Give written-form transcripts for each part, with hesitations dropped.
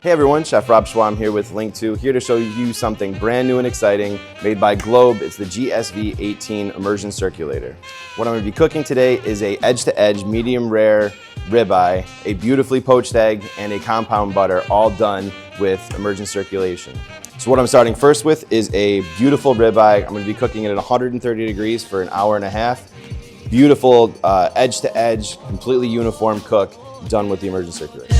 Hey everyone, Chef Rob Schwalm here with Link 2, here to show you something brand new and exciting made by Globe. It's the GSV18 Immersion Circulator. What I'm going to be cooking today is a edge-to-edge medium rare ribeye, a beautifully poached egg, and a compound butter, all done with immersion circulation. So what I'm starting first with is a beautiful ribeye. I'm going to be cooking it at 130 degrees for an hour and a half. Beautiful edge-to-edge, completely uniform cook, done with the immersion circulator.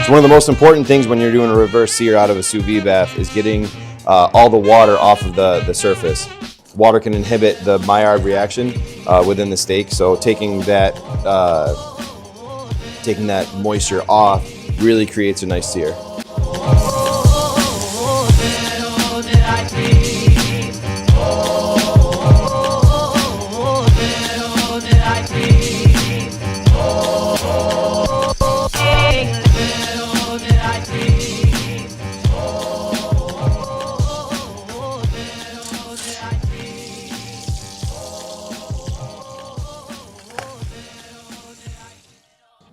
So one of the most important things when you're doing a reverse sear out of a sous vide bath is getting all the water off of the surface. Water can inhibit the Maillard reaction within the steak, so taking that moisture off really creates a nice sear.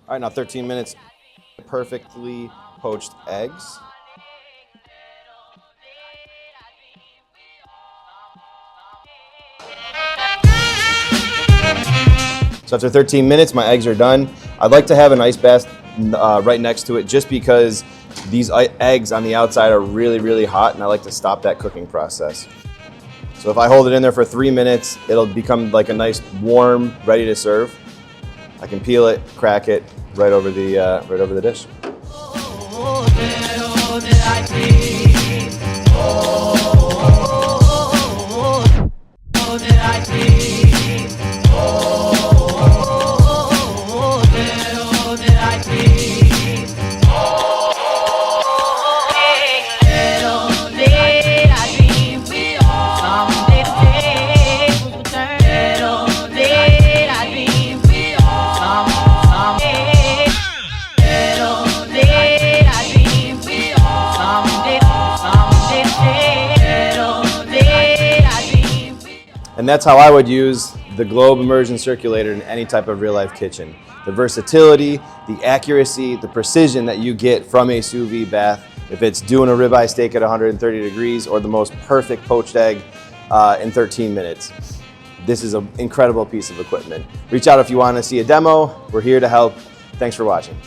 All right, now 13 minutes, perfectly poached eggs. So after 13 minutes, my eggs are done. I'd like to have an ice bath right next to it just because these eggs on the outside are really, really hot, and I like to stop that cooking process. So if I hold it in there for 3 minutes, it'll become like a nice warm, ready to serve. I can peel it, crack it right over the dish. And that's how I would use the Globe Immersion Circulator in any type of real-life kitchen. The versatility, the accuracy, the precision that you get from a sous vide bath, if it's doing a ribeye steak at 130 degrees or the most perfect poached egg in 13 minutes. This is an incredible piece of equipment. Reach out if you want to see a demo. We're here to help. Thanks for watching.